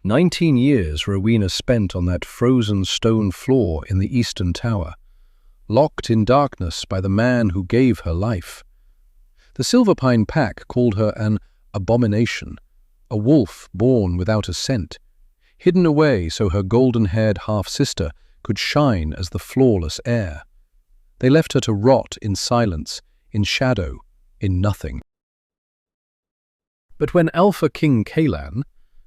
19 years Rowena spent on that frozen stone floor in the Eastern Tower, locked in darkness by the man who gave her life. The Silverpine Pack called her an abomination, a wolf born without a scent, hidden away so her golden-haired half-sister could shine as the flawless heir. They left her to rot in silence, in shadow, in nothing. But when Alpha King Kalan,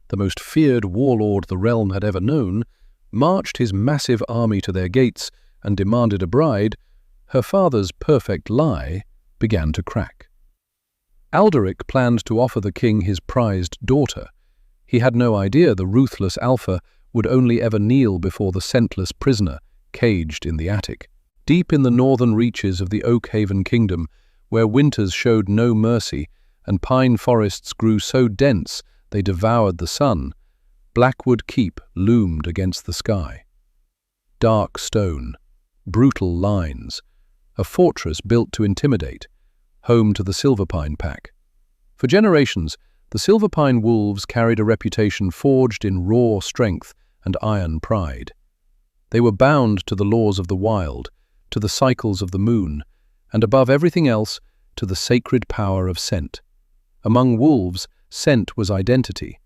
the most feared warlord the realm had ever known, marched his massive army to their gates and demanded a bride, her father's perfect lie began to crack. Alderic planned to offer the king his prized daughter. He had no idea the ruthless Alpha would only ever kneel before the scentless prisoner caged in the attic. Deep in the northern reaches of the Oakhaven Kingdom, where winters showed no mercy and pine forests grew so dense they devoured the sun, Blackwood Keep loomed against the sky. Dark stone, brutal lines, a fortress built to intimidate, home to the Silverpine Pack. For generations, the Silverpine wolves carried a reputation forged in raw strength and iron pride. They were bound to the laws of the wild, to the cycles of the moon, and above everything else, to the sacred power of scent. Among wolves, scent was identity.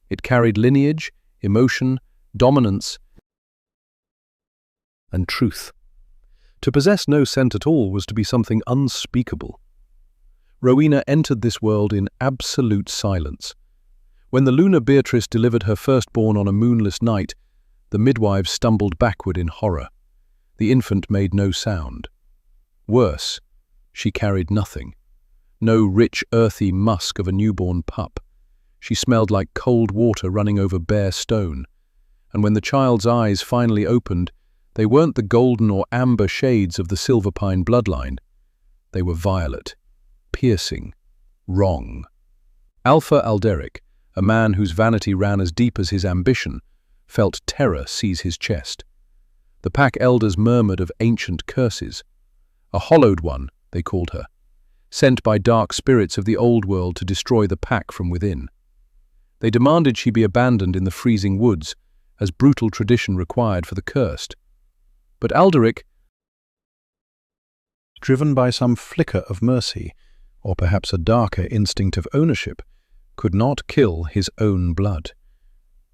It carried lineage, emotion, dominance, and truth. To possess no scent at all was to be something unspeakable. Rowena entered this world in absolute silence. When the Luna Beatrice delivered her firstborn on a moonless night, the midwives stumbled backward in horror. The infant made no sound. Worse, she carried nothing. No rich, earthy musk of a newborn pup. She smelled like cold water running over bare stone. And when the child's eyes finally opened, they weren't the golden or amber shades of the Silverpine bloodline. They were violet, piercing, wrong. Alpha Alderic, a man whose vanity ran as deep as his ambition, felt terror seize his chest. The pack elders murmured of ancient curses. A hollowed one, they called her, sent by dark spirits of the old world to destroy the pack from within. They demanded she be abandoned in the freezing woods, as brutal tradition required for the cursed. But Alderic, driven by some flicker of mercy, or perhaps a darker instinct of ownership, could not kill his own blood.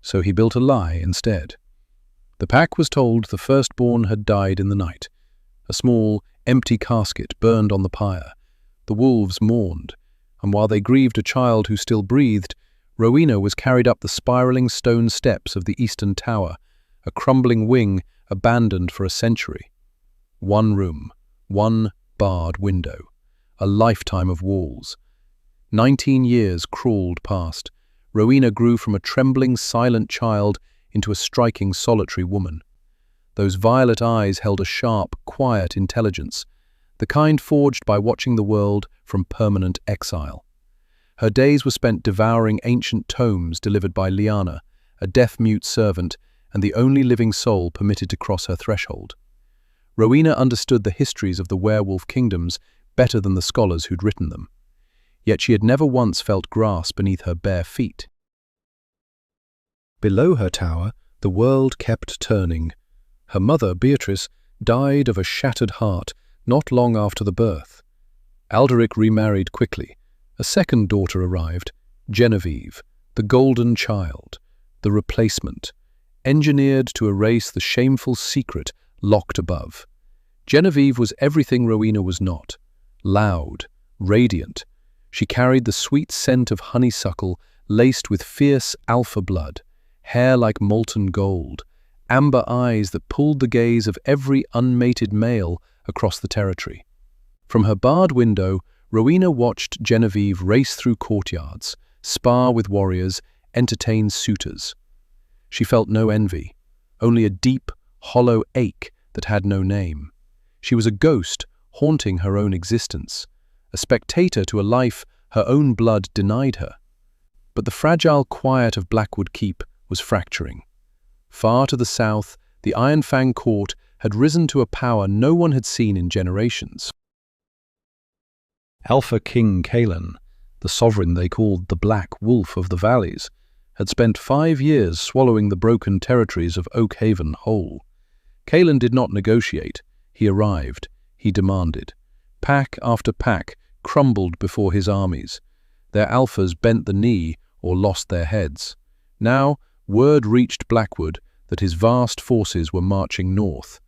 So he built a lie instead. The pack was told the firstborn had died in the night. A small, empty casket burned on the pyre. The wolves mourned, and while they grieved a child who still breathed, Rowena was carried up the spiraling stone steps of the Eastern Tower, a crumbling wing abandoned for a century. One room, one barred window, a lifetime of walls. 19 years crawled past. Rowena grew from a trembling, silent child into a striking, solitary woman. Those violet eyes held a sharp, quiet intelligence, the kind forged by watching the world from permanent exile. Her days were spent devouring ancient tomes delivered by Liana, a deaf-mute servant and the only living soul permitted to cross her threshold. Rowena understood the histories of the werewolf kingdoms better than the scholars who'd written them. Yet she had never once felt grass beneath her bare feet. Below her tower, the world kept turning. Her mother, Beatrice, died of a shattered heart not long after the birth. Alderic remarried quickly. A second daughter arrived, Genevieve, the golden child, the replacement, engineered to erase the shameful secret locked above. Genevieve was everything Rowena was not. Loud, radiant. She carried the sweet scent of honeysuckle laced with fierce alpha blood, hair like molten gold, amber eyes that pulled the gaze of every unmated male across the territory. From her barred window, Rowena watched Genevieve race through courtyards, spar with warriors, entertain suitors. She felt no envy, only a deep, hollow ache that had no name. She was a ghost haunting her own existence, a spectator to a life her own blood denied her. But the fragile quiet of Blackwood Keep was fracturing. Far to the south, the Iron Fang court had risen to a power no one had seen in generations. Alpha King Kalan, the sovereign they called the Black Wolf of the Valleys, had spent 5 years swallowing the broken territories of Oak Haven whole. Kaelin did not negotiate. He arrived. He demanded. Pack after pack crumbled before his armies. Their alphas bent the knee or lost their heads. Now, word reached Blackwood that his vast forces were marching north.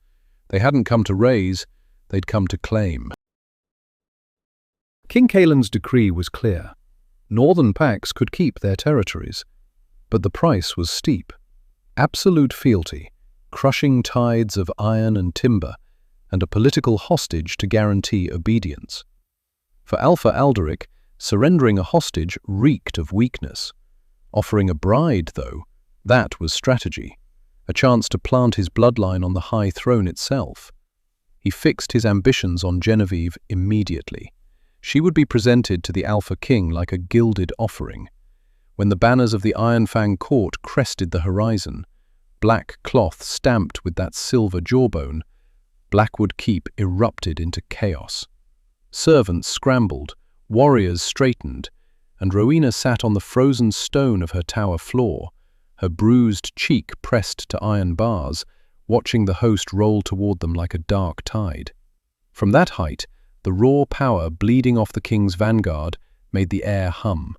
They hadn't come to raise, they'd come to claim. King Kaelin's decree was clear. Northern packs could keep their territories, but the price was steep. Absolute fealty, crushing tides of iron and timber, and a political hostage to guarantee obedience. For Alpha Alderic, surrendering a hostage reeked of weakness. Offering a bride, though, that was strategy, a chance to plant his bloodline on the high throne itself. He fixed his ambitions on Genevieve immediately. She would be presented to the Alpha King like a gilded offering. When the banners of the Ironfang court crested the horizon, black cloth stamped with that silver jawbone, Blackwood Keep erupted into chaos. Servants scrambled, warriors straightened, and Rowena sat on the frozen stone of her tower floor, her bruised cheek pressed to iron bars, watching the host roll toward them like a dark tide. From that height, the raw power bleeding off the king's vanguard made the air hum.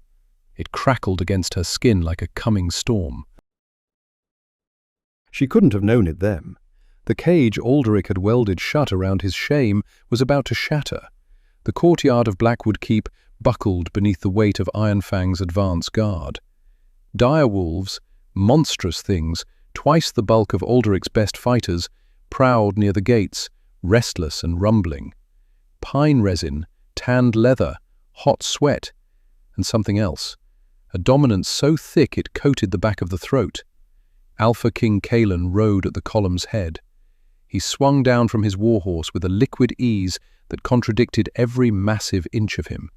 It crackled against her skin like a coming storm. She couldn't have known it then. The cage Alderic had welded shut around his shame was about to shatter. The courtyard of Blackwood Keep buckled beneath the weight of Ironfang's advance guard. Dire wolves, monstrous things, twice the bulk of Alderic's best fighters, prowled near the gates, restless and rumbling. Pine resin, tanned leather, hot sweat, and something else. A dominance so thick it coated the back of the throat. Alpha King Kaelin rode at the column's head. He swung down from his warhorse with a liquid ease that contradicted every massive inch of him.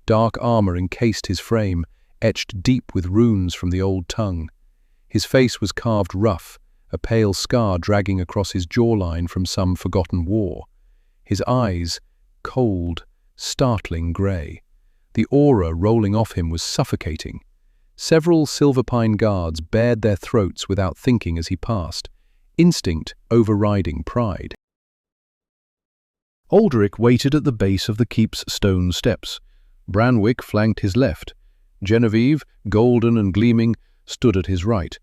Dark armor encased his frame, etched deep with runes from the old tongue. His face was carved rough, a pale scar dragging across his jawline from some forgotten war. His eyes, cold, startling grey. The aura rolling off him was suffocating. Several Silverpine guards bared their throats without thinking as he passed, instinct overriding pride. Alderic waited at the base of the keep's stone steps. Branwick flanked his left. Genevieve, golden and gleaming, stood at his right.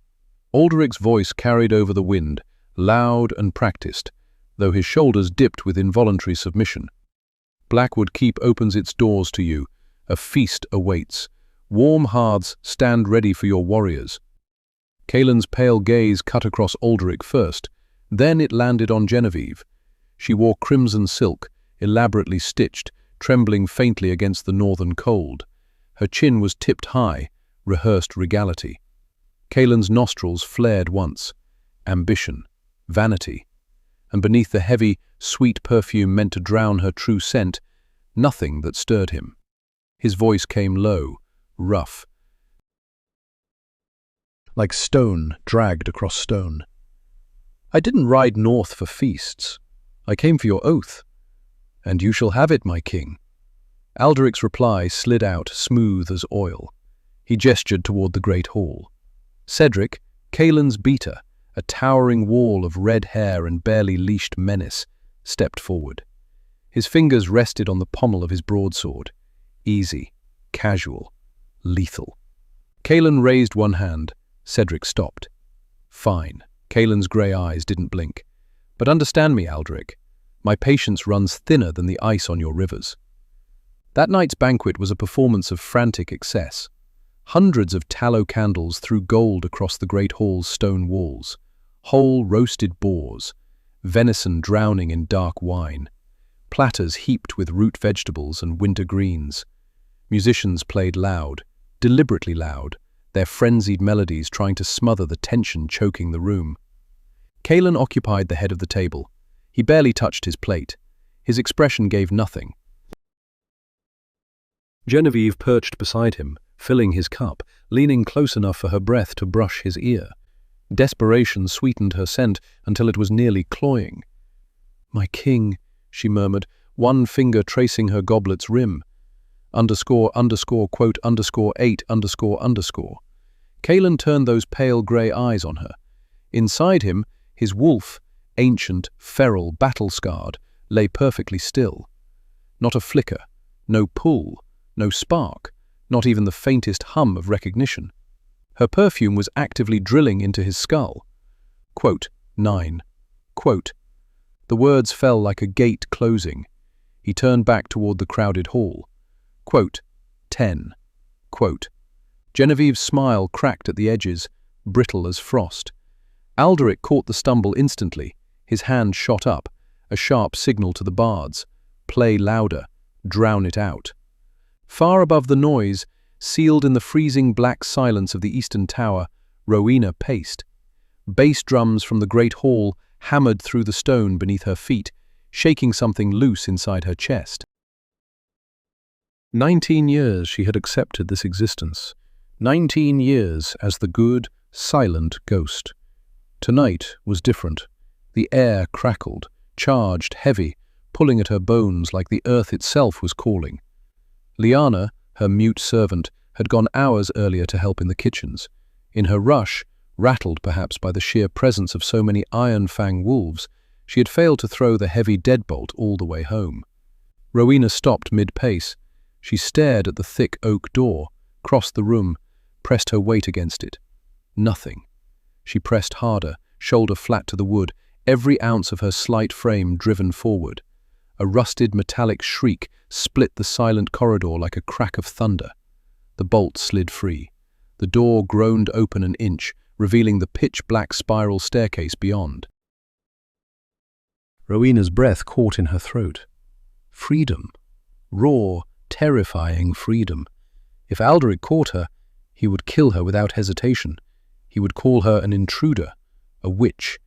Alderic's voice carried over the wind, loud and practiced, though his shoulders dipped with involuntary submission. Blackwood Keep opens its doors to you. A feast awaits. Warm hearths stand ready for your warriors. Kaelin's pale gaze cut across Alderic first, then it landed on Genevieve. She wore crimson silk, elaborately stitched, trembling faintly against the northern cold. Her chin was tipped high, rehearsed regality. Kaelin's nostrils flared once. Ambition, vanity. And beneath the heavy, sweet perfume meant to drown her true scent, nothing that stirred him. His voice came low, rough, like stone dragged across stone. I didn't ride north for feasts. I came for your oath. And you shall have it, my king. Alderic's reply slid out, smooth as oil. He gestured toward the great hall. Cedric, Kaelin's beater, a towering wall of red hair and barely leashed menace, stepped forward. His fingers rested on the pommel of his broadsword. Easy, casual, lethal. Kaelin raised one hand. Cedric stopped. Fine. Kaelin's grey eyes didn't blink. But understand me, Alderic. My patience runs thinner than the ice on your rivers. That night's banquet was a performance of frantic excess. Hundreds of tallow candles threw gold across the great hall's stone walls. Whole roasted boars, venison drowning in dark wine, platters heaped with root vegetables and winter greens. Musicians played loud, deliberately loud, their frenzied melodies trying to smother the tension choking the room. Kaelin occupied the head of the table. He barely touched his plate. His expression gave nothing. Genevieve perched beside him, filling his cup, leaning close enough for her breath to brush his ear. Desperation sweetened her scent until it was nearly cloying. "My king," she murmured, one finger tracing her goblet's rim. _______8____. Kaelan turned those pale grey eyes on her. Inside him, his wolf, ancient, feral, battle-scarred, lay perfectly still. Not a flicker, no pull, no spark, not even the faintest hum of recognition. Her perfume was actively drilling into his skull. Quote, 9. Quote. The words fell like a gate closing. He turned back toward the crowded hall. Quote, 10. Quote. Genevieve's smile cracked at the edges, brittle as frost. Alderic caught the stumble instantly. His hand shot up, a sharp signal to the bards. Play louder, drown it out. Far above the noise, sealed in the freezing black silence of the eastern tower, Rowena paced. Bass drums from the great hall hammered through the stone beneath her feet, shaking something loose inside her chest. 19 years she had accepted this existence. 19 years as the good, silent ghost. Tonight was different. The air crackled, charged, heavy, pulling at her bones like the earth itself was calling. Lyanna, her mute servant, had gone hours earlier to help in the kitchens. In her rush, rattled perhaps by the sheer presence of so many iron-fang wolves, she had failed to throw the heavy deadbolt all the way home. Rowena stopped mid-pace. She stared at the thick oak door, crossed the room, pressed her weight against it. Nothing. She pressed harder, shoulder flat to the wood, every ounce of her slight frame driven forward. A rusted metallic shriek split the silent corridor like a crack of thunder. The bolt slid free. The door groaned open an inch, revealing the pitch-black spiral staircase beyond. Rowena's breath caught in her throat. Freedom. Raw, terrifying freedom. If Alderic caught her, he would kill her without hesitation. He would call her an intruder, a witch.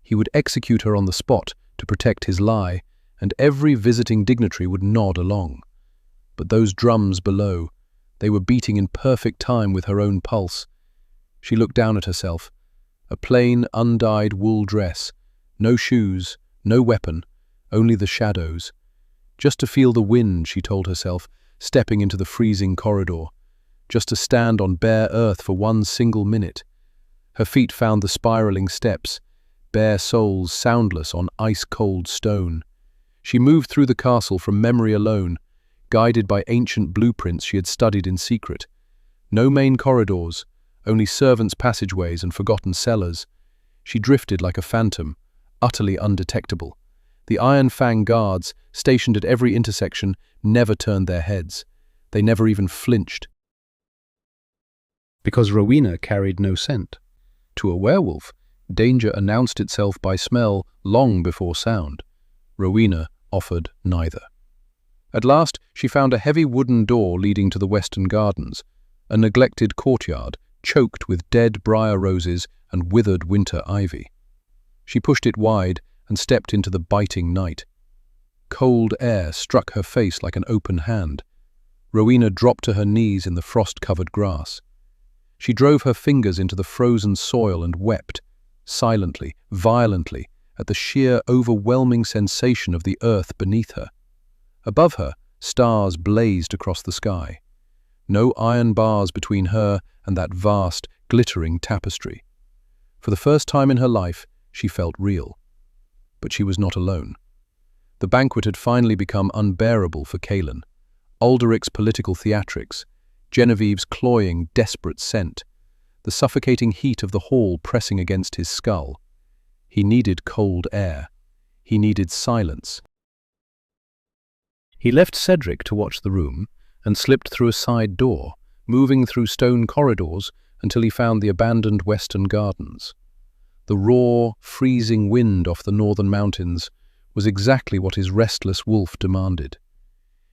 He would execute her on the spot to protect his lie, and every visiting dignitary would nod along. But those drums below, they were beating in perfect time with her own pulse. She looked down at herself. A plain, undyed wool dress. No shoes, no weapon, only the shadows. Just to feel the wind, she told herself, stepping into the freezing corridor. Just to stand on bare earth for one single minute. Her feet found the spiraling steps, bare soles soundless on ice-cold stone. She moved through the castle from memory alone, guided by ancient blueprints she had studied in secret. No main corridors, only servants' passageways and forgotten cellars. She drifted like a phantom, utterly undetectable. The Iron Fang guards, stationed at every intersection, never turned their heads. They never even flinched. Because Rowena carried no scent. To a werewolf, danger announced itself by smell long before sound. Rowena offered neither. At last, she found a heavy wooden door leading to the western gardens, a neglected courtyard choked with dead briar roses and withered winter ivy. She pushed it wide and stepped into the biting night. Cold air struck her face like an open hand. Rowena dropped to her knees in the frost-covered grass. She drove her fingers into the frozen soil and wept, silently, violently, at the sheer, overwhelming sensation of the earth beneath her. Above her, stars blazed across the sky. No iron bars between her and that vast, glittering tapestry. For the first time in her life, she felt real. But she was not alone. The banquet had finally become unbearable for Kaelan. Alderic's political theatrics, Genevieve's cloying, desperate scent, the suffocating heat of the hall pressing against his skull. He needed cold air. He needed silence. He left Cedric to watch the room and slipped through a side door, moving through stone corridors until he found the abandoned western gardens. The raw, freezing wind off the northern mountains was exactly what his restless wolf demanded.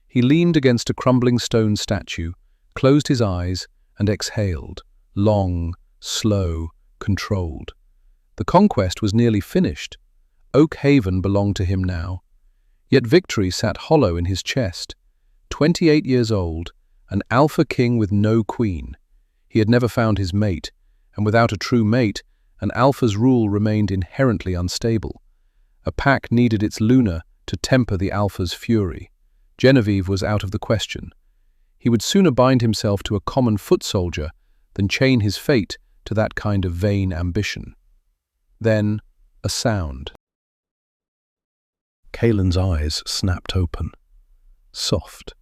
He leaned against a crumbling stone statue, closed his eyes, and exhaled, long, slow, controlled. The conquest was nearly finished. Oak Haven belonged to him now. Yet victory sat hollow in his chest. 28 years old, an alpha king with no queen. He had never found his mate, and without a true mate, an alpha's rule remained inherently unstable. A pack needed its Luna to temper the alpha's fury. Genevieve was out of the question. He would sooner bind himself to a common foot soldier than chain his fate to that kind of vain ambition. Then, a sound. Kaelin's eyes snapped open. Soft,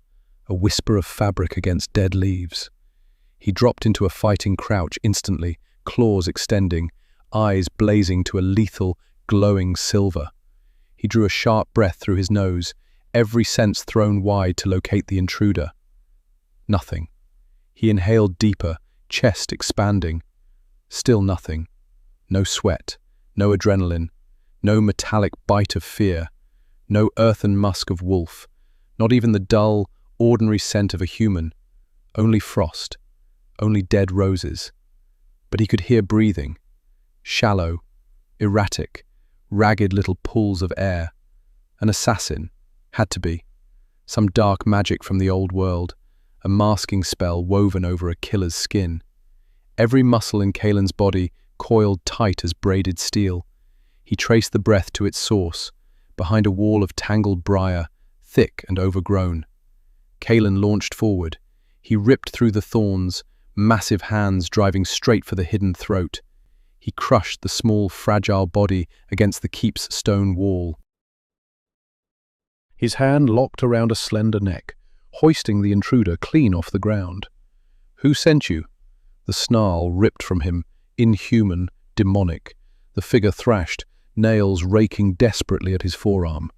a whisper of fabric against dead leaves. He dropped into a fighting crouch instantly, claws extending, eyes blazing to a lethal, glowing silver. He drew a sharp breath through his nose, every sense thrown wide to locate the intruder. Nothing. He inhaled deeper, chest expanding. Still nothing. No sweat, no adrenaline, no metallic bite of fear, no earthen musk of wolf, not even the dull, ordinary scent of a human. Only frost, only dead roses. But he could hear breathing. Shallow, erratic, ragged little pools of air. An assassin. Had to be. Some dark magic from the old world. A masking spell woven over a killer's skin. Every muscle in Kaelin's body coiled tight as braided steel. He traced the breath to its source, behind a wall of tangled briar, thick and overgrown. Kaelin launched forward. He ripped through the thorns, massive hands driving straight for the hidden throat. He crushed the small, fragile body against the keep's stone wall. His hand locked around a slender neck, hoisting the intruder clean off the ground. "Who sent you?" The snarl ripped from him, inhuman, demonic. The figure thrashed, nails raking desperately at his forearm.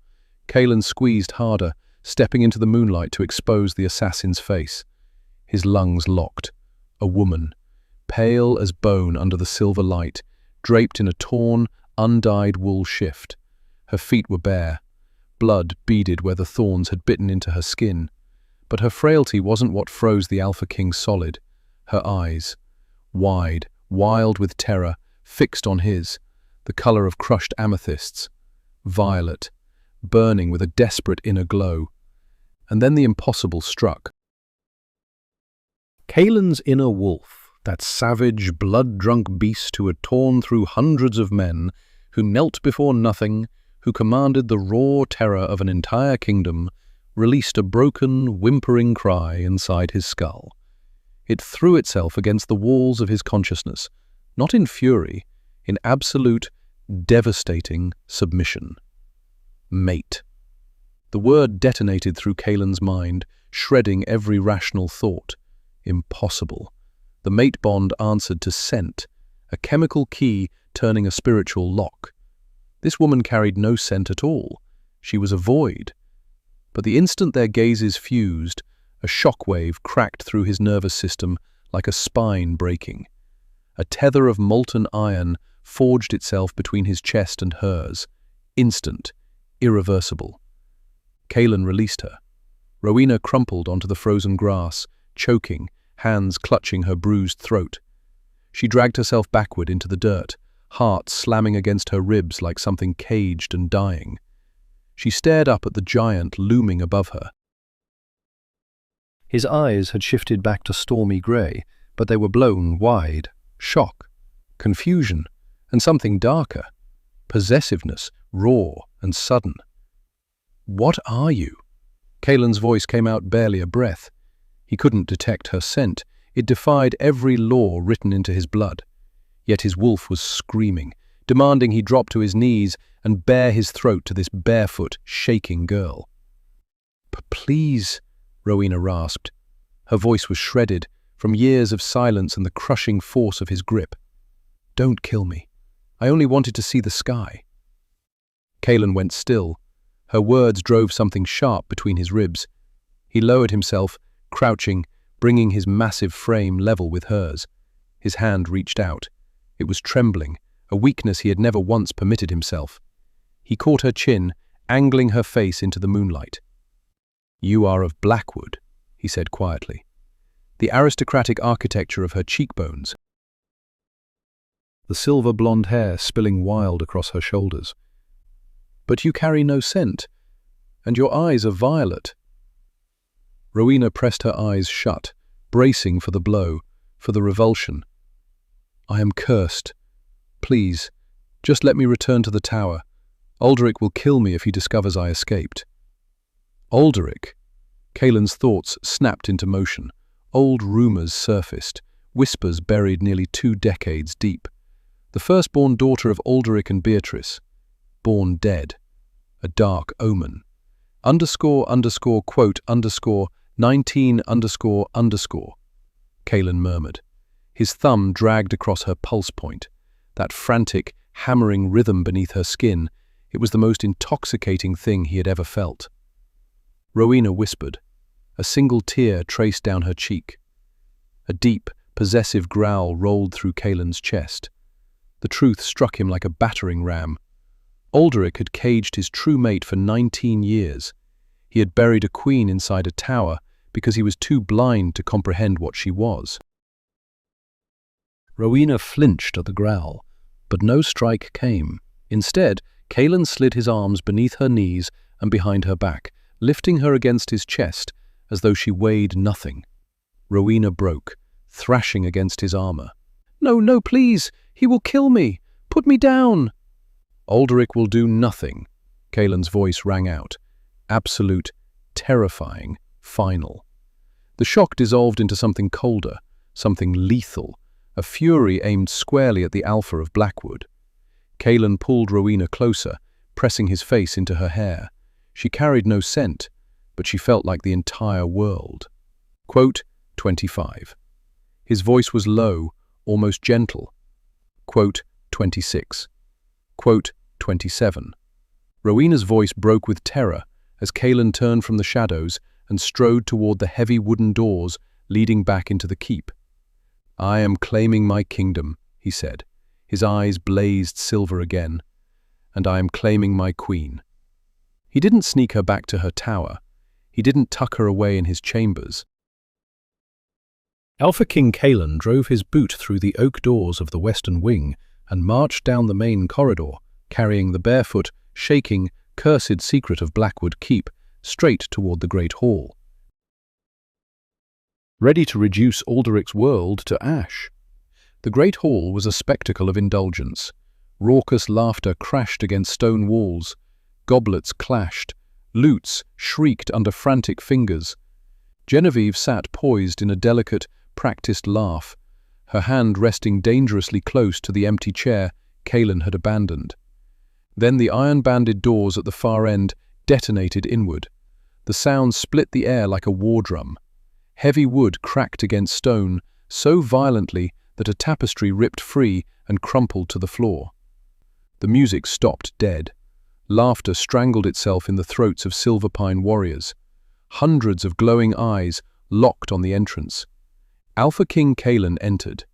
Kaelin squeezed harder, stepping into the moonlight to expose the assassin's face. His lungs locked. A woman, pale as bone under the silver light, draped in a torn, undyed wool shift. Her feet were bare. Blood beaded where the thorns had bitten into her skin. But her frailty wasn't what froze the Alpha King solid. Her eyes, wide, wild with terror, fixed on his, the color of crushed amethysts, violet, burning with a desperate inner glow. And then the impossible struck. Kaelin's inner wolf, that savage, blood-drunk beast who had torn through hundreds of men, who knelt before nothing, who commanded the raw terror of an entire kingdom, released a broken, whimpering cry inside his skull. It threw itself against the walls of his consciousness, not in fury, in absolute, devastating submission. Mate. The word detonated through Kaelin's mind, shredding every rational thought. Impossible. The mate bond answered to scent, a chemical key turning a spiritual lock. This woman carried no scent at all. She was a void. But the instant their gazes fused, a shockwave cracked through his nervous system like a spine breaking. A tether of molten iron forged itself between his chest and hers. Instant, irreversible. Kaelin released her. Rowena crumpled onto the frozen grass, choking, hands clutching her bruised throat. She dragged herself backward into the dirt, heart slamming against her ribs like something caged and dying. She stared up at the giant looming above her. His eyes had shifted back to stormy grey, but they were blown wide. Shock, confusion, and something darker. Possessiveness, raw and sudden. "What are you?" Kaelin's voice came out barely a breath. He couldn't detect her scent. It defied every law written into his blood. Yet his wolf was screaming, demanding he drop to his knees and bare his throat to this barefoot, shaking girl. "Please," Rowena rasped. Her voice was shredded from years of silence and the crushing force of his grip. "Don't kill me. I only wanted to see the sky." Kaelin went still. Her words drove something sharp between his ribs. He lowered himself, crouching, bringing his massive frame level with hers. His hand reached out. It was trembling, a weakness he had never once permitted himself. He caught her chin, angling her face into the moonlight. "You are of Blackwood," he said quietly. The aristocratic architecture of her cheekbones, the silver blonde hair spilling wild across her shoulders. "But you carry no scent, and your eyes are violet." Rowena pressed her eyes shut, bracing for the blow, for the revulsion. "I am cursed. Please, just let me return to the tower. Alderic will kill me if he discovers I escaped." Alderic? Kaelin's thoughts snapped into motion. Old rumors surfaced. whispers buried nearly 2 decades deep. The firstborn daughter of Alderic and Beatrice, born dead. A dark omen. __quote _ 19 __. Kaelin murmured. His thumb dragged across her pulse point. That frantic, hammering rhythm beneath her skin, it was the most intoxicating thing he had ever felt. Rowena whispered. A single tear traced down her cheek. A deep, possessive growl rolled through Kaelin's chest. The truth struck him like a battering ram. Alderic had caged his true mate for 19 years. He had buried a queen inside a tower because he was too blind to comprehend what she was. Rowena flinched at the growl, but no strike came. Instead, Kaelin slid his arms beneath her knees and behind her back, lifting her against his chest as though she weighed nothing. Rowena broke, thrashing against his armor. "No, no, please! He will kill me! Put me down!" "Alderic will do nothing," Kaelin's voice rang out. Absolute, terrifying, final. The shock dissolved into something colder, something lethal, a fury aimed squarely at the alpha of Blackwood. Kaelin pulled Rowena closer, pressing his face into her hair. She carried no scent, but she felt like the entire world. Quote 25. His voice was low, almost gentle. Quote 26. Quote 27. Rowena's voice broke with terror as Kaelin turned from the shadows and strode toward the heavy wooden doors leading back into the keep. "I am claiming my kingdom," he said. His eyes blazed silver again. "And I am claiming my queen." He didn't sneak her back to her tower. He didn't tuck her away in his chambers. Alpha King Kaelin drove his boot through the oak doors of the western wing and marched down the main corridor, carrying the barefoot, shaking, cursed secret of Blackwood Keep straight toward the Great Hall. Ready to reduce Alderic's world to ash. The Great Hall was a spectacle of indulgence. Raucous laughter crashed against stone walls. Goblets clashed. Lutes shrieked under frantic fingers. Genevieve sat poised in a delicate, practiced laugh, her hand resting dangerously close to the empty chair Kaelin had abandoned. Then the iron-banded doors at the far end detonated inward. The sound split the air like a war drum. Heavy wood cracked against stone so violently that a tapestry ripped free and crumpled to the floor. The music stopped dead. Laughter strangled itself in the throats of Silverpine warriors. Hundreds of glowing eyes locked on the entrance. Alpha King Kaelin entered.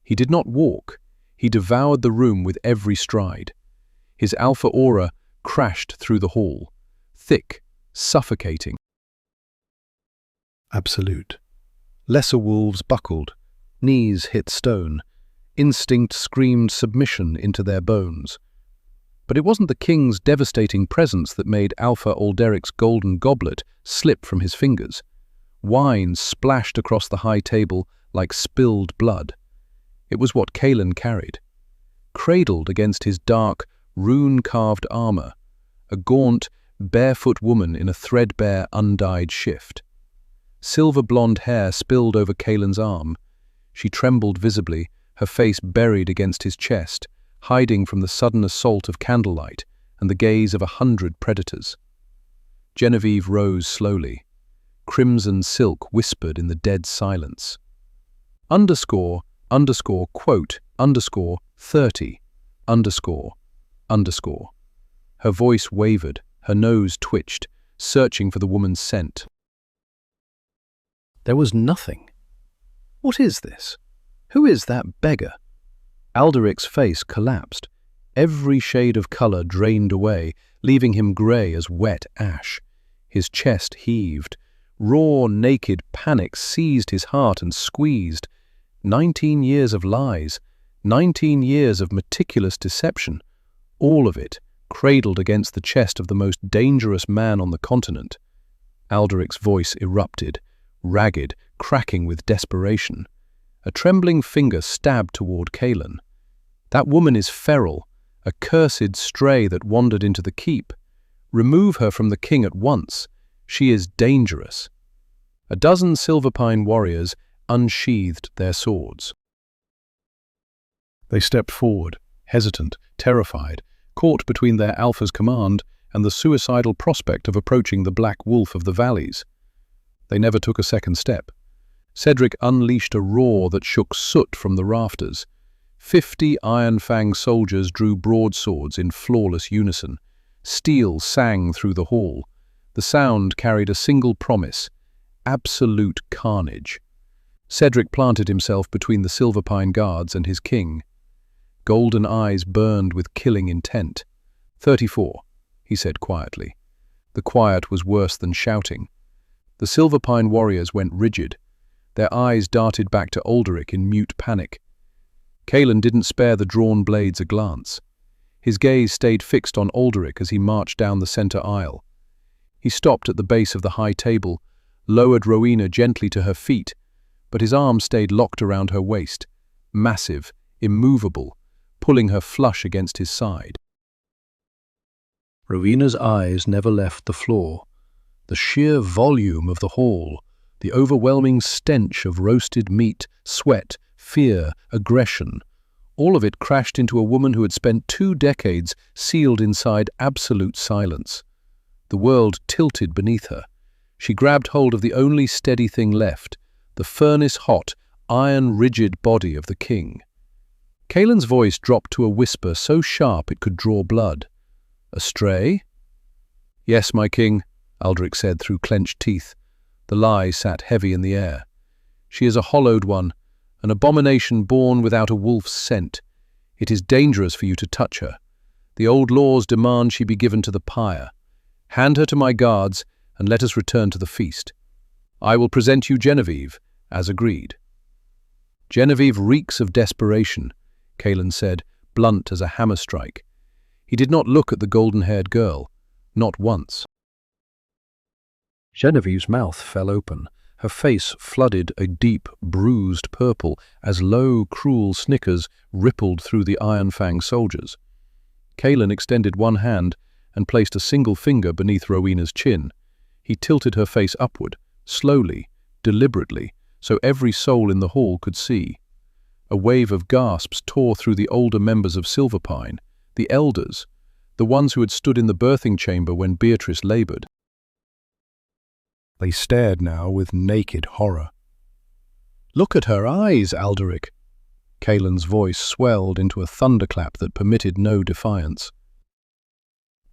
He did not walk. He devoured the room with every stride. His alpha aura crashed through the hall, thick, suffocating. Absolute. Lesser wolves buckled. Knees hit stone. Instinct screamed submission into their bones. But it wasn't the king's devastating presence that made Alpha Alderic's golden goblet slip from his fingers. Wine splashed across the high table like spilled blood. It was what Kaelin carried. Cradled against his dark, rune-carved armor, a gaunt, barefoot woman in a threadbare, undyed shift. Silver-blonde hair spilled over Kaelin's arm. She trembled visibly, her face buried against his chest, hiding from the sudden assault of candlelight and the gaze of 100 predators. Genevieve rose slowly. Crimson silk whispered in the dead silence. __quote _30 __. Her voice wavered, her nose twitched, searching for the woman's scent. There was nothing. What is this? Who is that beggar? Alderic's face collapsed. Every shade of color drained away, leaving him grey as wet ash. His chest heaved. Raw, naked panic seized his heart and squeezed. 19 years of lies, 19 years of meticulous deception, all of it cradled against the chest of the most dangerous man on the continent. Alderic's voice erupted, ragged, cracking with desperation. A trembling finger stabbed toward Kaelin. That woman is feral, a cursed stray that wandered into the keep. Remove her from the king at once. She is dangerous. A dozen Silverpine warriors, unsheathed their swords. They stepped forward, hesitant, terrified, caught between their alpha's command and the suicidal prospect of approaching the black wolf of the valleys. They never took a second step. Cedric unleashed a roar that shook soot from the rafters. 50 iron-fanged soldiers drew broadswords in flawless unison. Steel sang through the hall. The sound carried a single promise: absolute carnage. Cedric planted himself between the Silverpine guards and his king. Golden eyes burned with killing intent. 34, he said quietly. The quiet was worse than shouting. The Silverpine warriors went rigid. Their eyes darted back to Alderic in mute panic. Cailan didn't spare the drawn blades a glance. His gaze stayed fixed on Alderic as he marched down the center aisle. He stopped at the base of the high table, lowered Rowena gently to her feet, but his arm stayed locked around her waist, massive, immovable, pulling her flush against his side. Rowena's eyes never left the floor. The sheer volume of the hall, the overwhelming stench of roasted meat, sweat, fear, aggression, all of it crashed into a woman who had spent 2 decades sealed inside absolute silence. The world tilted beneath her. She grabbed hold of the only steady thing left, the furnace-hot, iron-rigid body of the king. Cailan's voice dropped to a whisper so sharp it could draw blood. "Astray?" "Yes, my king," Alderic said through clenched teeth. The lie sat heavy in the air. "She is a hollowed one, an abomination born without a wolf's scent. It is dangerous for you to touch her. The old laws demand she be given to the pyre. Hand her to my guards, and let us return to the feast. I will present you Genevieve, as agreed." "Genevieve reeks of desperation," Cailan said, blunt as a hammer strike. He did not look at the golden-haired girl, not once. Genevieve's mouth fell open. Her face flooded a deep, bruised purple as low, cruel snickers rippled through the iron-fanged soldiers. Cailan extended one hand and placed a single finger beneath Rowena's chin. He tilted her face upward, slowly, deliberately, so every soul in the hall could see. A wave of gasps tore through the older members of Silverpine, the elders, the ones who had stood in the birthing chamber when Beatrice labored. They stared now with naked horror. "Look at her eyes, Alderic!" Cailan's voice swelled into a thunderclap that permitted no defiance.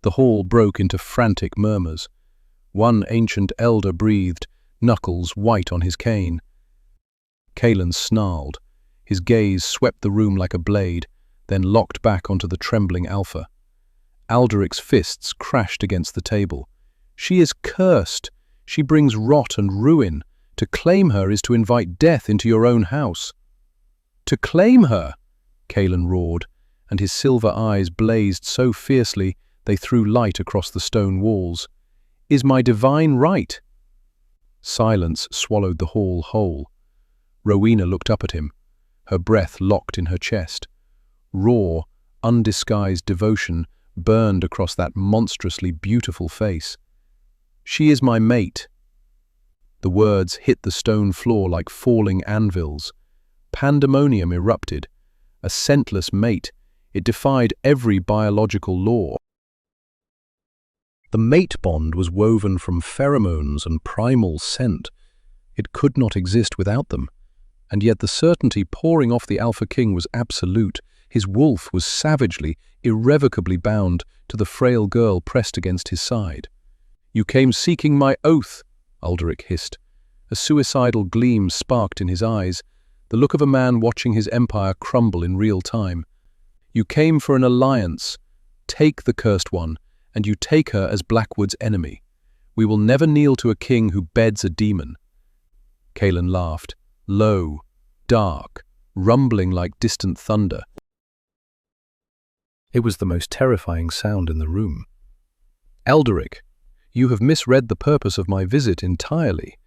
The hall broke into frantic murmurs. One ancient elder breathed, knuckles white on his cane. Cailan snarled. His gaze swept the room like a blade, then locked back onto the trembling alpha. Alderic's fists crashed against the table. "She is cursed! She brings rot and ruin. To claim her is to invite death into your own house." "To claim her!" Cailan roared, and his silver eyes blazed so fiercely they threw light across the stone walls. "Is my divine right?" Silence swallowed the hall whole. Rowena looked up at him, her breath locked in her chest. Raw, undisguised devotion burned across that monstrously beautiful face. "She is my mate." The words hit the stone floor like falling anvils. Pandemonium erupted. A scentless mate. It defied every biological law. The mate bond was woven from pheromones and primal scent. It could not exist without them. And yet the certainty pouring off the Alpha King was absolute. His wolf was savagely, irrevocably bound to the frail girl pressed against his side. "You came seeking my oath," Alderic hissed. A suicidal gleam sparked in his eyes, the look of a man watching his empire crumble in real time. "You came for an alliance. Take the cursed one, and you take her as Blackwood's enemy. We will never kneel to a king who beds a demon." Cailan laughed, low, dark, rumbling like distant thunder. It was the most terrifying sound in the room. "Alderic, you have misread the purpose of my visit entirely.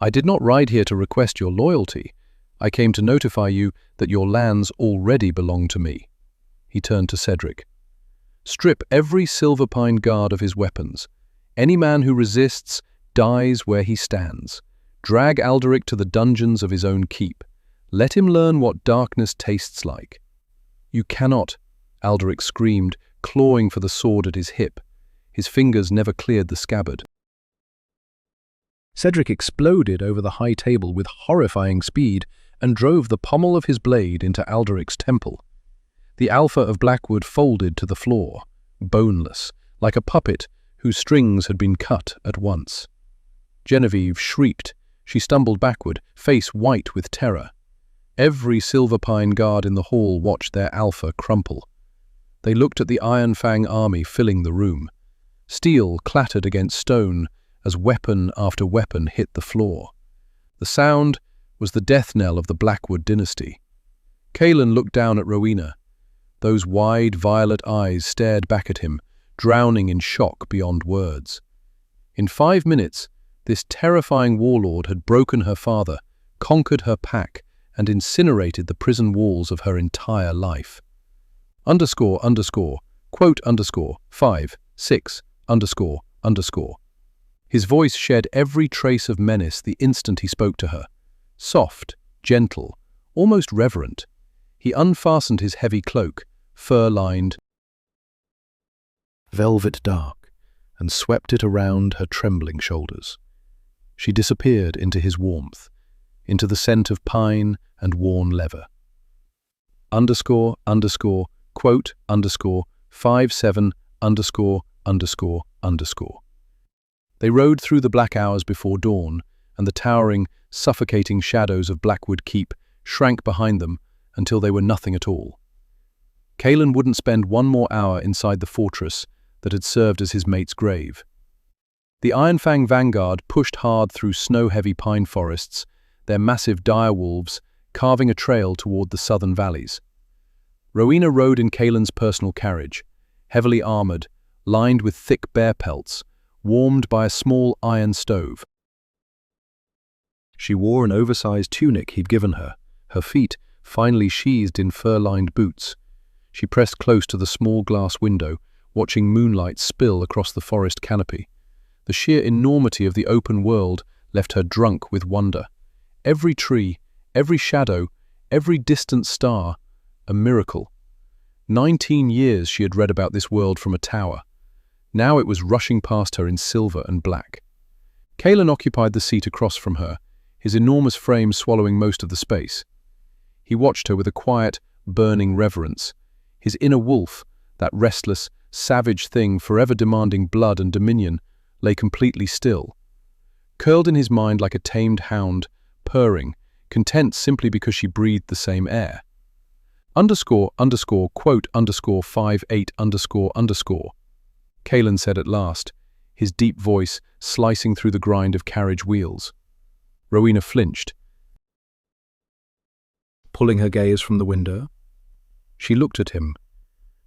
I did not ride here to request your loyalty. I came to notify you that your lands already belong to me." He turned to Cedric. "Strip every Silverpine guard of his weapons. Any man who resists dies where he stands. Drag Alderic to the dungeons of his own keep. Let him learn what darkness tastes like. You cannot, Alderic screamed, clawing for the sword at his hip. His fingers never cleared the scabbard. Cedric exploded over the high table with horrifying speed and drove the pommel of his blade into Alderic's temple. The Alpha of Blackwood folded to the floor, boneless, like a puppet whose strings had been cut at once. Genevieve shrieked. She stumbled backward, face white with terror. Every Silver Pine guard in the hall watched their Alpha crumple. They looked at the Iron Fang army filling the room. Steel clattered against stone as weapon after weapon hit the floor. The sound was the death knell of the Blackwood dynasty. Kaelin looked down at Rowena. Those wide violet eyes stared back at him, drowning in shock beyond words. In 5 minutes, this terrifying warlord had broken her father, conquered her pack, and incinerated the prison walls of her entire life. Quote 5, 6, ___. His voice shed every trace of menace the instant he spoke to her. Soft, gentle, almost reverent. He unfastened his heavy cloak, fur-lined, velvet dark, and swept it around her trembling shoulders. She disappeared into his warmth, into the scent of pine and worn leather. Quote 57 ____. They rode through the black hours before dawn, and the towering, suffocating shadows of Blackwood Keep shrank behind them until they were nothing at all. Kaelin wouldn't spend one more hour inside the fortress that had served as his mate's grave. The Ironfang vanguard pushed hard through snow-heavy pine forests, their massive direwolves carving a trail toward the southern valleys. Rowena rode in Kaelin's personal carriage, heavily armored, lined with thick bear pelts, warmed by a small iron stove. She wore an oversized tunic he'd given her, her feet finely sheathed in fur-lined boots. She pressed close to the small glass window, watching moonlight spill across the forest canopy. The sheer enormity of the open world left her drunk with wonder. Every tree, every shadow, every distant star, a miracle. 19 years she had read about this world from a tower. Now it was rushing past her in silver and black. Kaelin occupied the seat across from her, his enormous frame swallowing most of the space. He watched her with a quiet, burning reverence. His inner wolf, that restless, savage thing forever demanding blood and dominion, lay completely still. Curled in his mind like a tamed hound, purring, content simply because she breathed the same air. Quote 58 ___. Kaelin said at last, his deep voice slicing through the grind of carriage wheels. Rowena flinched, pulling her gaze from the window. She looked at him,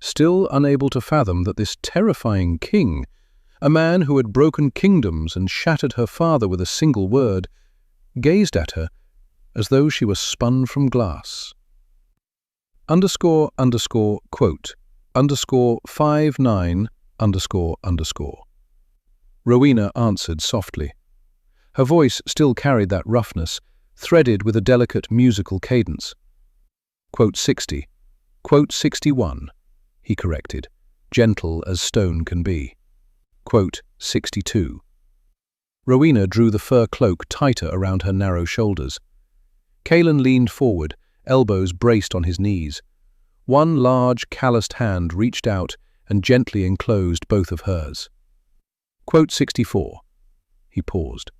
still unable to fathom that this terrifying king, a man who had broken kingdoms and shattered her father with a single word, gazed at her as though she were spun from glass. Quote 59 ___. Rowena answered softly. Her voice still carried that roughness, threaded with a delicate musical cadence. Quote 60. Quote 61, he corrected, gentle as stone can be. Quote 62. Rowena drew the fur cloak tighter around her narrow shoulders. Kaelin leaned forward, elbows braced on his knees. One large, calloused hand reached out and gently enclosed both of hers. Quote 64. He paused.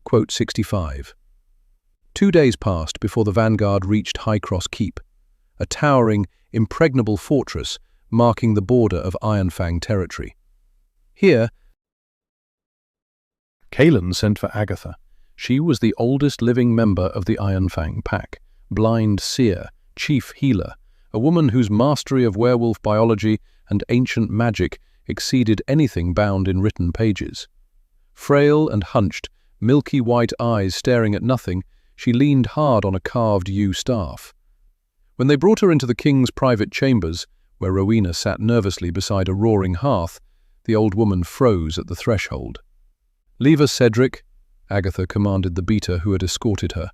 Quote 65. 2 days passed before the vanguard reached High Cross Keep, a towering, impregnable fortress marking the border of Ironfang territory. Here, Kaelin sent for Agatha. She was the oldest living member of the Ironfang pack, blind seer, chief healer, a woman whose mastery of werewolf biology and ancient magic exceeded anything bound in written pages. Frail and hunched, milky white eyes staring at nothing, she leaned hard on a carved yew staff. When they brought her into the king's private chambers, where Rowena sat nervously beside a roaring hearth, the old woman froze at the threshold. "Leave us, Cedric," Agatha commanded the beater who had escorted her.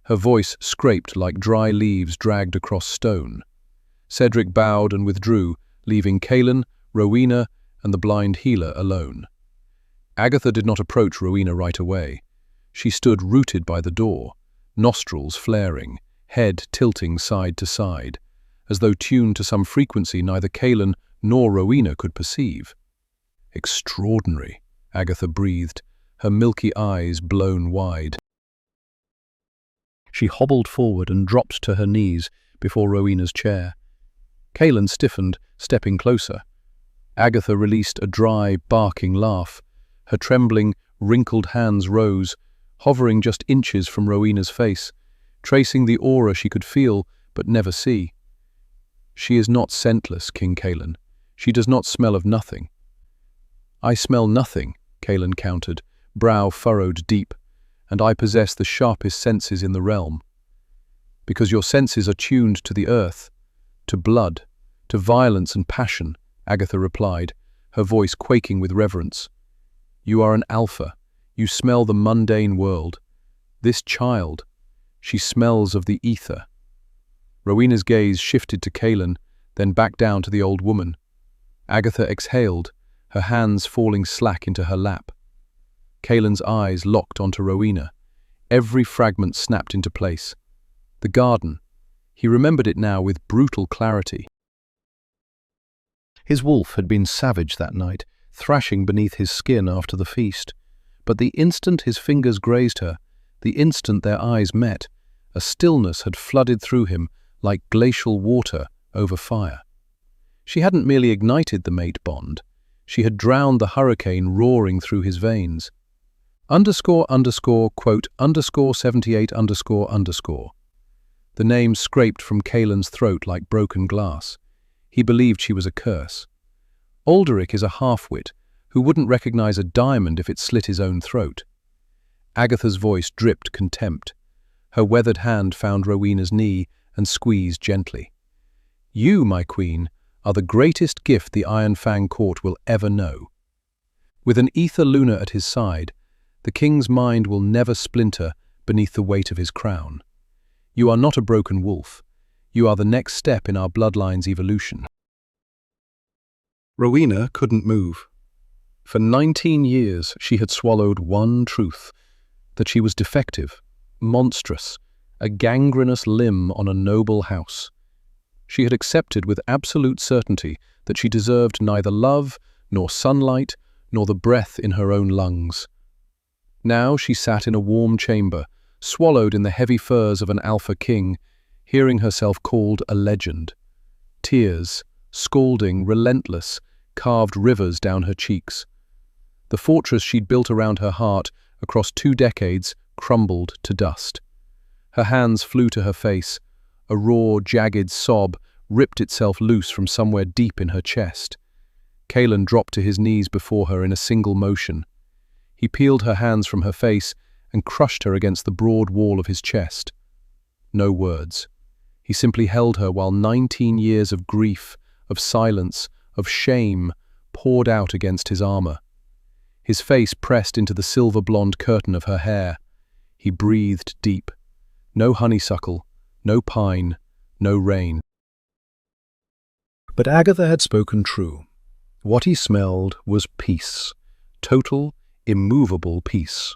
Her voice scraped like dry leaves dragged across stone. Cedric bowed and withdrew, leaving Kaelin, Rowena, and the blind healer alone. Agatha did not approach Rowena right away. She stood rooted by the door, nostrils flaring, head tilting side to side, as though tuned to some frequency neither Kaelin nor Rowena could perceive. "Extraordinary," Agatha breathed, her milky eyes blown wide. She hobbled forward and dropped to her knees before Rowena's chair. Kaelin stiffened, stepping closer. Agatha released a dry, barking laugh. Her trembling, wrinkled hands rose, hovering just inches from Rowena's face, tracing the aura she could feel but never see. "She is not scentless, King Kaelin. She does not smell of nothing." "I smell nothing," Kaelin countered, brow furrowed deep, "and I possess the sharpest senses in the realm." "Because your senses are tuned to the earth, to blood, to violence and passion," Agatha replied, her voice quaking with reverence. "You are an alpha. You smell the mundane world. This child, she smells of the ether." Rowena's gaze shifted to Kaelin, then back down to the old woman. Agatha exhaled, her hands falling slack into her lap. Kaelin's eyes locked onto Rowena. Every fragment snapped into place. The garden. He remembered it now with brutal clarity. His wolf had been savage that night, thrashing beneath his skin after the feast. But the instant his fingers grazed her, the instant their eyes met, a stillness had flooded through him like glacial water over fire. She hadn't merely ignited the mate bond, she had drowned the hurricane roaring through his veins. __quote _78__. The name scraped from Kaelin's throat like broken glass. He believed she was a curse. Alderic is a half-wit who wouldn't recognize a diamond if it slit his own throat. Agatha's voice dripped contempt. Her weathered hand found Rowena's knee and squeezed gently. "You, my queen, are the greatest gift the Iron Fang court will ever know." With an ether lunar at his side, the king's mind will never splinter beneath the weight of his crown. You are not a broken wolf. You are the next step in our bloodline's evolution. Rowena couldn't move. For 19 years she had swallowed one truth, that she was defective, monstrous, a gangrenous limb on a noble house. She had accepted with absolute certainty that she deserved neither love, nor sunlight, nor the breath in her own lungs. Now she sat in a warm chamber, swallowed in the heavy furs of an alpha king, hearing herself called a legend. Tears, scalding, relentless, carved rivers down her cheeks. The fortress she'd built around her heart across 2 decades crumbled to dust. Her hands flew to her face. A raw, jagged sob ripped itself loose from somewhere deep in her chest. Kaelin dropped to his knees before her in a single motion. He peeled her hands from her face and crushed her against the broad wall of his chest. No words. He simply held her while 19 years of grief, of silence, of shame poured out against his armor. His face pressed into the silver-blonde curtain of her hair. He breathed deep. No honeysuckle, no pine, no rain. But Agatha had spoken true. What he smelled was peace, total, immovable peace.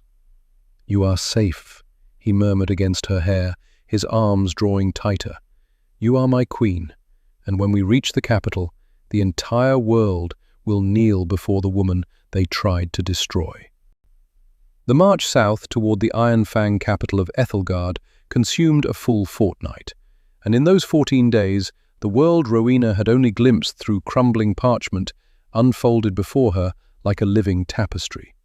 "You are safe," he murmured against her hair, his arms drawing tighter. "You are my queen, and when we reach the capital, the entire world will kneel before the woman they tried to destroy." The march south toward the Iron Fang capital of Ethelgard consumed a full fortnight, and in those 14 days, the world Rowena had only glimpsed through crumbling parchment unfolded before her like a living tapestry.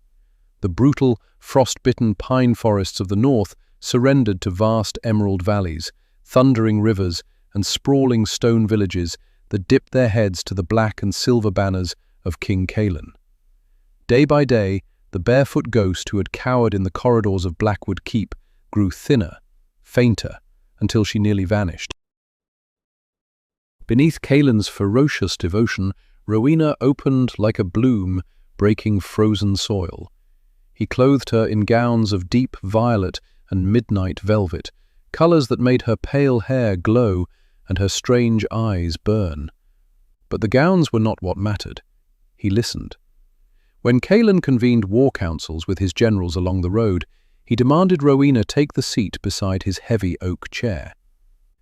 The brutal, frost-bitten pine forests of the north surrendered to vast emerald valleys, thundering rivers, and sprawling stone villages that dipped their heads to the black and silver banners of King Kaelin. Day by day, the barefoot ghost who had cowered in the corridors of Blackwood Keep grew thinner, fainter, until she nearly vanished. Beneath Kaelin's ferocious devotion, Rowena opened like a bloom breaking frozen soil. He clothed her in gowns of deep violet and midnight velvet, colours that made her pale hair glow and her strange eyes burn. But the gowns were not what mattered. He listened. When Kaelin convened war councils with his generals along the road, he demanded Rowena take the seat beside his heavy oak chair.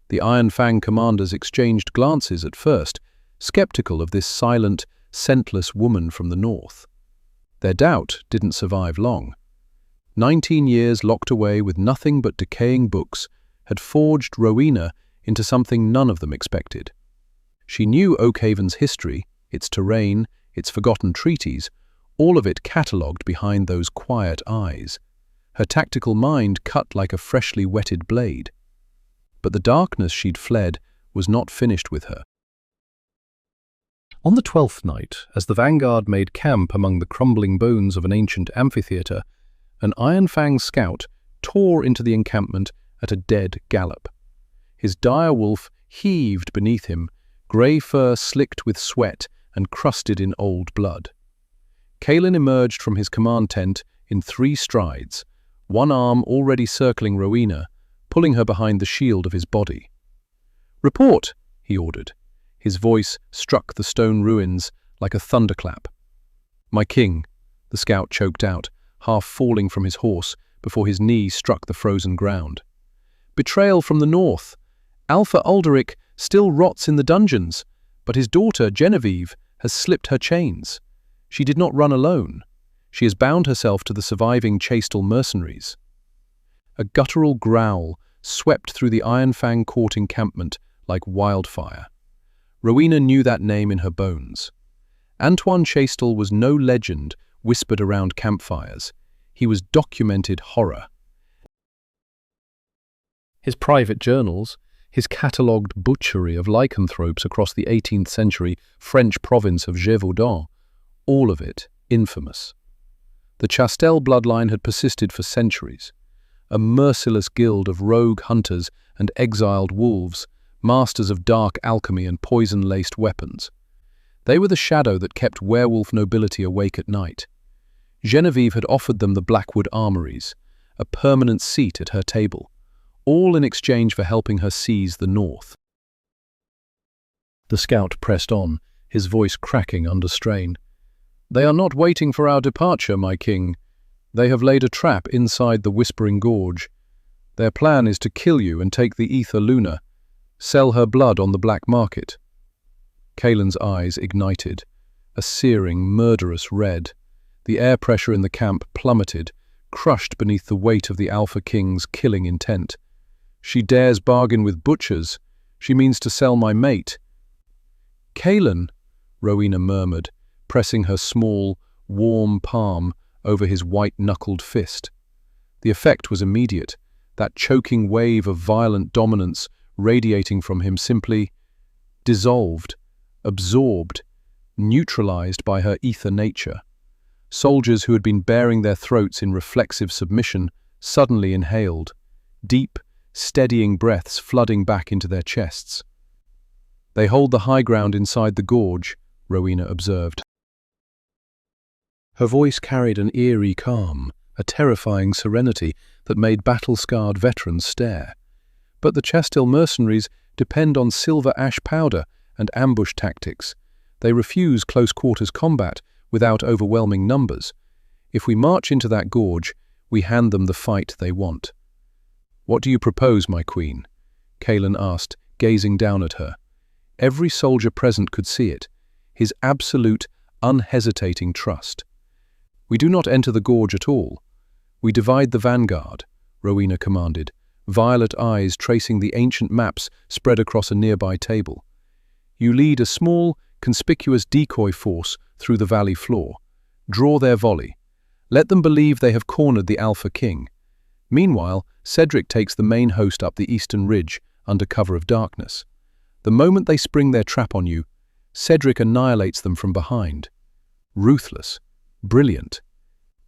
The Iron Fang commanders exchanged glances at first, skeptical of this silent, scentless woman from the north. Their doubt didn't survive long. 19 years locked away with nothing but decaying books had forged Rowena into something none of them expected. She knew Oakhaven's history, its terrain, its forgotten treaties, all of it catalogued behind those quiet eyes. Her tactical mind cut like a freshly whetted blade. But the darkness she'd fled was not finished with her. On the 12th night, as the vanguard made camp among the crumbling bones of an ancient amphitheatre, an Iron Fang scout tore into the encampment at a dead gallop. His dire wolf heaved beneath him, grey fur slicked with sweat and crusted in old blood. Kaelin emerged from his command tent in 3 strides, one arm already circling Rowena, pulling her behind the shield of his body. "Report!" he ordered. His voice struck the stone ruins like a thunderclap. "My king," the scout choked out, half falling from his horse before his knee struck the frozen ground. "Betrayal from the north. Alpha Alderic still rots in the dungeons, but his daughter, Genevieve, has slipped her chains. She did not run alone. She has bound herself to the surviving Chastel mercenaries." A guttural growl swept through the Iron Fang court encampment like wildfire. Rowena knew that name in her bones. Antoine Chastel was no legend whispered around campfires. He was documented horror. His private journals, his catalogued butchery of lycanthropes across the 18th century French province of Gévaudan, all of it infamous. The Chastel bloodline had persisted for centuries, a merciless guild of rogue hunters and exiled wolves, masters of dark alchemy and poison-laced weapons. They were the shadow that kept werewolf nobility awake at night. Genevieve had offered them the Blackwood Armories, a permanent seat at her table, all in exchange for helping her seize the north. The scout pressed on, his voice cracking under strain. "They are not waiting for our departure, my king. They have laid a trap inside the Whispering Gorge. Their plan is to kill you and take the Ether Luna, sell her blood on the black market." Kaelin's eyes ignited, a searing, murderous red. The air pressure in the camp plummeted, crushed beneath the weight of the Alpha King's killing intent. "She dares bargain with butchers. She means to sell my mate." "Kaelin," Rowena murmured, pressing her small, warm palm over his white-knuckled fist. The effect was immediate, that choking wave of violent dominance radiating from him simply dissolved, absorbed, neutralized by her ether nature. Soldiers who had been baring their throats in reflexive submission suddenly inhaled, deep, steadying breaths flooding back into their chests. "They hold the high ground inside the gorge," Rowena observed. Her voice carried an eerie calm, a terrifying serenity that made battle-scarred veterans stare. "But the Chastel mercenaries depend on silver ash powder and ambush tactics. They refuse close-quarters combat without overwhelming numbers. If we march into that gorge, we hand them the fight they want." "What do you propose, my queen?" Kaelin asked, gazing down at her. Every soldier present could see it, his absolute, unhesitating trust. "We do not enter the gorge at all. We divide the vanguard," Rowena commanded, violet eyes tracing the ancient maps spread across a nearby table. "You lead a small, conspicuous decoy force through the valley floor. Draw their volley. Let them believe they have cornered the Alpha King. Meanwhile, Cedric takes the main host up the eastern ridge under cover of darkness. The moment they spring their trap on you, Cedric annihilates them from behind. Ruthless. Brilliant."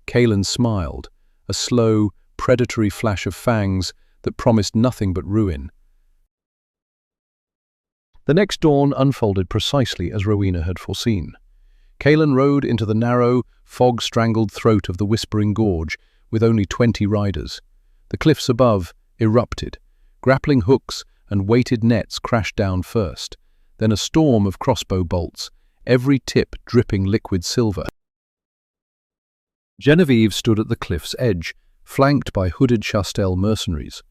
Kaelin smiled, a slow, predatory flash of fangs that promised nothing but ruin. The next dawn unfolded precisely as Rowena had foreseen. Kaelin rode into the narrow, fog-strangled throat of the Whispering Gorge with only 20 riders. The cliffs above erupted. Grappling hooks and weighted nets crashed down first, then a storm of crossbow bolts, every tip dripping liquid silver. Genevieve stood at the cliff's edge, flanked by hooded Chastel mercenaries.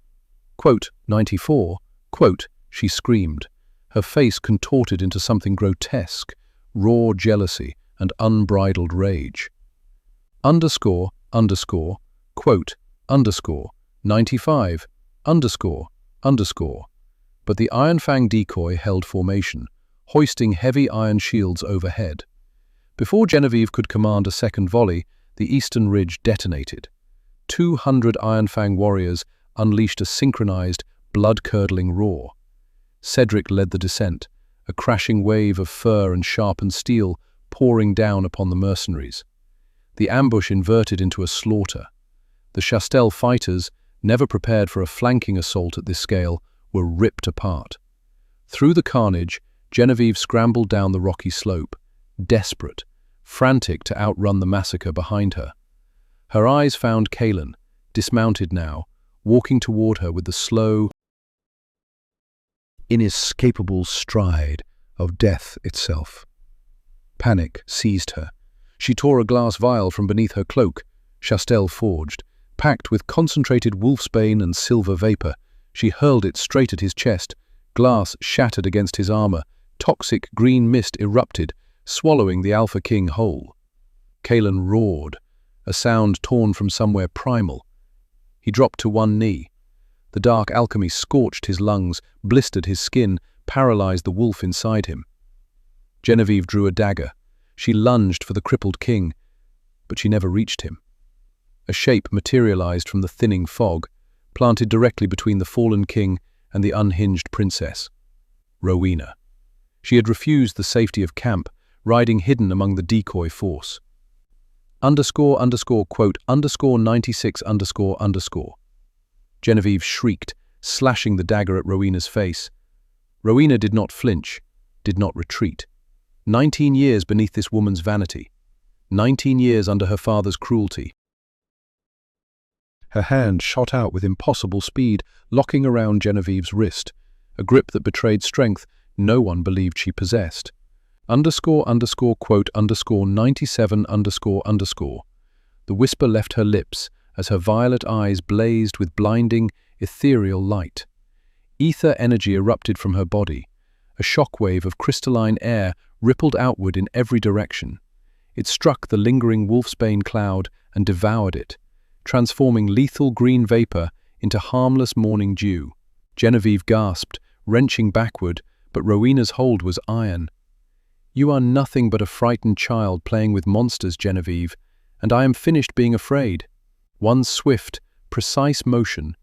Quote, 94, quote, she screamed, her face contorted into something grotesque, raw jealousy and unbridled rage. Underscore, underscore, quote, underscore, 95, underscore, underscore. But the Ironfang decoy held formation, hoisting heavy iron shields overhead. Before Genevieve could command a second volley, the eastern ridge detonated. 200 Ironfang warriors unleashed a synchronized, blood-curdling roar. Cedric led the descent, a crashing wave of fur and sharpened steel pouring down upon the mercenaries. The ambush inverted into a slaughter. The Chastel fighters, never prepared for a flanking assault at this scale, were ripped apart. Through the carnage, Genevieve scrambled down the rocky slope, desperate, frantic to outrun the massacre behind her. Her eyes found Kaelin, dismounted now, walking toward her with the slow, inescapable stride of death itself. Panic seized her. She tore a glass vial from beneath her cloak, Chastel forged. Packed with concentrated wolfsbane and silver vapor, she hurled it straight at his chest. Glass shattered against his armor. Toxic green mist erupted, swallowing the Alpha King whole. Kaelin roared, a sound torn from somewhere primal. He dropped to one knee. The dark alchemy scorched his lungs, blistered his skin, paralyzed the wolf inside him. Genevieve drew a dagger. She lunged for the crippled king, but she never reached him. A shape materialized from the thinning fog, planted directly between the fallen king and the unhinged princess. Rowena. She had refused the safety of camp, riding hidden among the decoy force. Underscore, underscore, quote, underscore 96, underscore, underscore. Genevieve shrieked, slashing the dagger at Rowena's face. Rowena did not flinch, did not retreat. 19 years beneath this woman's vanity. 19 years under her father's cruelty. Her hand shot out with impossible speed, locking around Genevieve's wrist, a grip that betrayed strength no one believed she possessed. Underscore, underscore, quote, underscore 97, underscore, underscore. The whisper left her lips as her violet eyes blazed with blinding, ethereal light. Ether energy erupted from her body. A shockwave of crystalline air rippled outward in every direction. It struck the lingering wolfsbane cloud and devoured it, transforming lethal green vapor into harmless morning dew. Genevieve gasped, wrenching backward, but Rowena's hold was iron. "You are nothing but a frightened child playing with monsters, Genevieve, and I am finished being afraid." One swift, precise motion,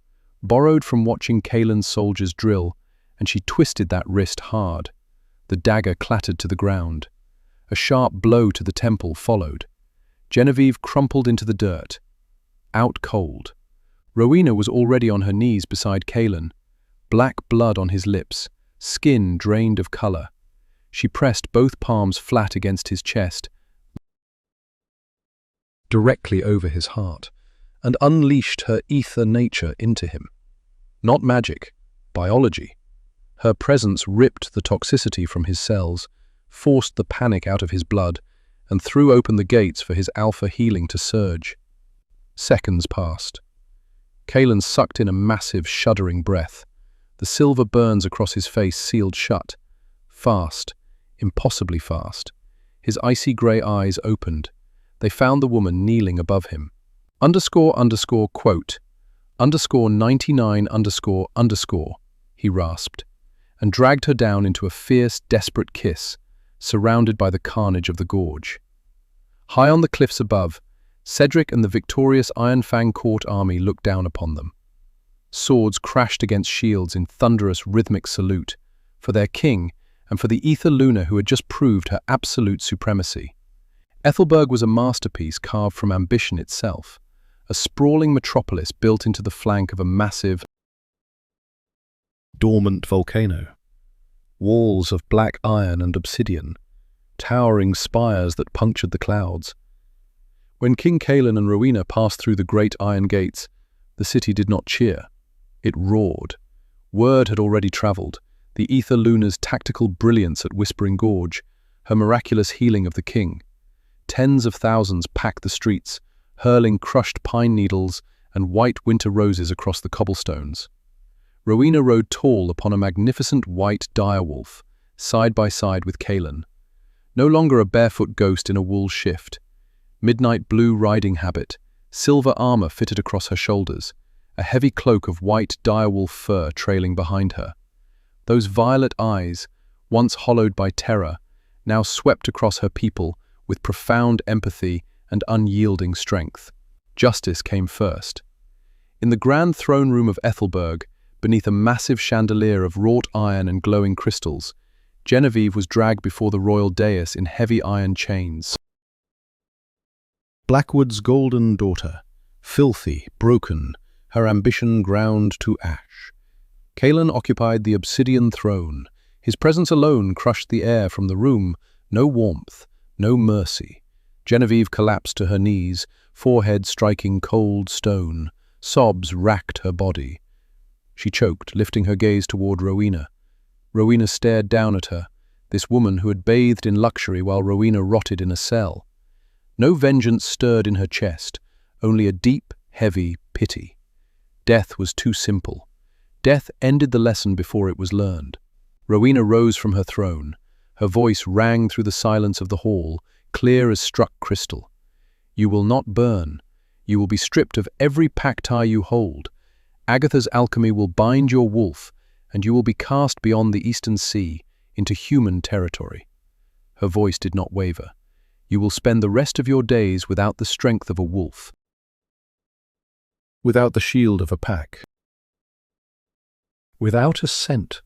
borrowed from watching Kaelin's soldiers drill, and she twisted that wrist hard. The dagger clattered to the ground. A sharp blow to the temple followed. Genevieve crumpled into the dirt, out cold. Rowena was already on her knees beside Kaelin, black blood on his lips, skin drained of color. She pressed both palms flat against his chest, directly over his heart, and unleashed her ether nature into him. Not magic, biology. Her presence ripped the toxicity from his cells, forced the panic out of his blood, and threw open the gates for his alpha healing to surge. Seconds passed. Kaelin sucked in a massive, shuddering breath. The silver burns across his face sealed shut. Fast, impossibly fast. His icy grey eyes opened. They found the woman kneeling above him. Underscore, underscore, quote, underscore 99, underscore, underscore, he rasped, and dragged her down into a fierce, desperate kiss, surrounded by the carnage of the gorge. High on the cliffs above, Cedric and the victorious Ironfang court army looked down upon them. Swords crashed against shields in thunderous, rhythmic salute, for their king and for the Ether Luna who had just proved her absolute supremacy. Ethelberg was a masterpiece carved from ambition itself, a sprawling metropolis built into the flank of a massive, dormant volcano. Walls of black iron and obsidian, towering spires that punctured the clouds. When King Kaelin and Rowena passed through the great iron gates, the city did not cheer. It roared. Word had already travelled, the Aether Luna's tactical brilliance at Whispering Gorge, her miraculous healing of the king. Tens of thousands packed the streets, hurling crushed pine needles and white winter roses across the cobblestones. Rowena rode tall upon a magnificent white direwolf, side by side with Kaelin. No longer a barefoot ghost in a wool shift. Midnight blue riding habit, silver armor fitted across her shoulders, a heavy cloak of white direwolf fur trailing behind her. Those violet eyes, once hollowed by terror, now swept across her people with profound empathy and unyielding strength. Justice came first. In the grand throne room of Ethelberg, beneath a massive chandelier of wrought iron and glowing crystals, Genevieve was dragged before the royal dais in heavy iron chains. Blackwood's golden daughter, filthy, broken, her ambition ground to ash. Kaelin occupied the obsidian throne. His presence alone crushed the air from the room. No warmth, no mercy. Genevieve collapsed to her knees, forehead striking cold stone. Sobs racked her body. She choked, lifting her gaze toward Rowena. Rowena stared down at her, this woman who had bathed in luxury while Rowena rotted in a cell. No vengeance stirred in her chest, only a deep, heavy pity. Death was too simple. Death ended the lesson before it was learned. Rowena rose from her throne. Her voice rang through the silence of the hall, clear as struck crystal. You will not burn. You will be stripped of every pack tie you hold. Agatha's alchemy will bind your wolf, and you will be cast beyond the eastern sea, into human territory. Her voice did not waver. You will spend the rest of your days without the strength of a wolf, without the shield of a pack, without a scent.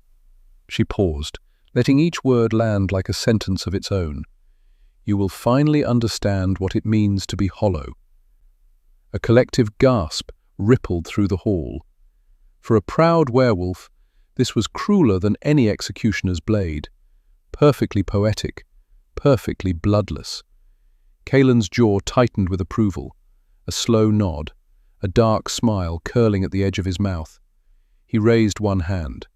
She paused, letting each word land like a sentence of its own. You will finally understand what it means to be hollow. A collective gasp rippled through the hall. For a proud werewolf, this was crueler than any executioner's blade. Perfectly poetic, perfectly bloodless. Kaelin's jaw tightened with approval, a slow nod, a dark smile curling at the edge of his mouth. He raised one hand.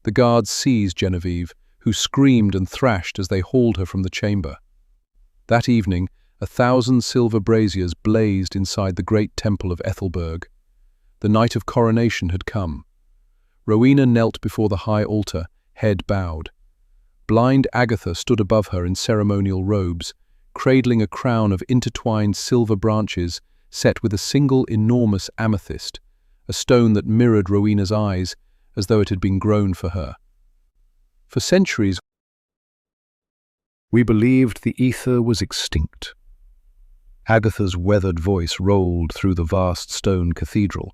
The guards seized Genevieve, who screamed and thrashed as they hauled her from the chamber. That evening, 1,000 silver braziers blazed inside the great temple of Ethelberg. The night of coronation had come. Rowena knelt before the high altar, head bowed. Blind Agatha stood above her in ceremonial robes, cradling a crown of intertwined silver branches set with a single enormous amethyst, a stone that mirrored Rowena's eyes as though it had been grown for her. For centuries, we believed the ether was extinct. Agatha's weathered voice rolled through the vast stone cathedral.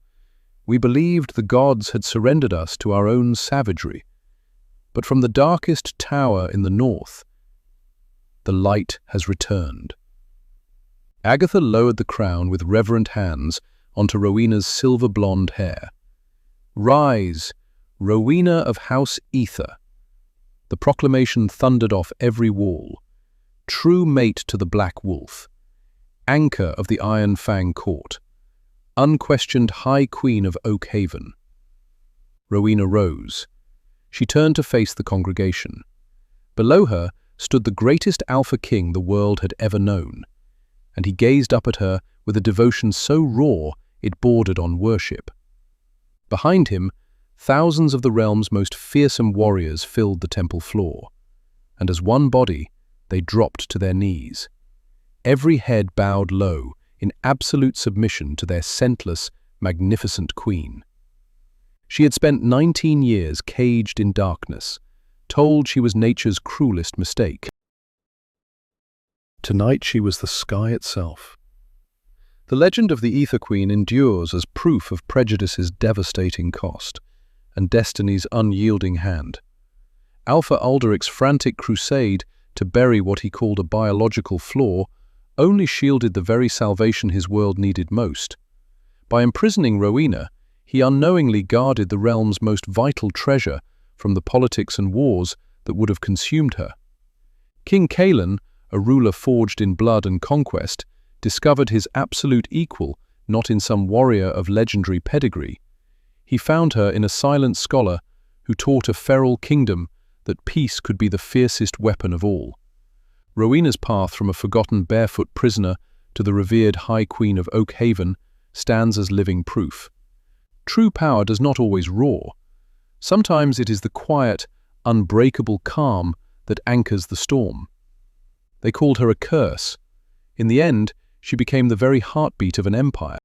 We believed the gods had surrendered us to our own savagery. But from the darkest tower in the north, the light has returned. Agatha lowered the crown with reverent hands onto Rowena's silver-blonde hair. Rise, Rowena of House Aether. The proclamation thundered off every wall. True mate to the Black Wolf. Anchor of the Iron Fang Court. Unquestioned High Queen of Oak Haven. Rowena rose. She turned to face the congregation. Below her stood the greatest Alpha King the world had ever known, and he gazed up at her with a devotion so raw it bordered on worship. Behind him, thousands of the realm's most fearsome warriors filled the temple floor, and as one body, they dropped to their knees. Every head bowed low in absolute submission to their scentless, magnificent queen. She had spent 19 years caged in darkness, told she was nature's cruelest mistake. Tonight she was the sky itself. The legend of the Ether Queen endures as proof of prejudice's devastating cost and destiny's unyielding hand. Alpha Alderic's frantic crusade to bury what he called a biological flaw only shielded the very salvation his world needed most. By imprisoning Rowena, he unknowingly guarded the realm's most vital treasure from the politics and wars that would have consumed her. King Kaelin, a ruler forged in blood and conquest, discovered his absolute equal not in some warrior of legendary pedigree. He found her in a silent scholar who taught a feral kingdom that peace could be the fiercest weapon of all. Rowena's path from a forgotten barefoot prisoner to the revered High Queen of Oak Haven stands as living proof. True power does not always roar. Sometimes it is the quiet, unbreakable calm that anchors the storm. They called her a curse. In the end, she became the very heartbeat of an empire.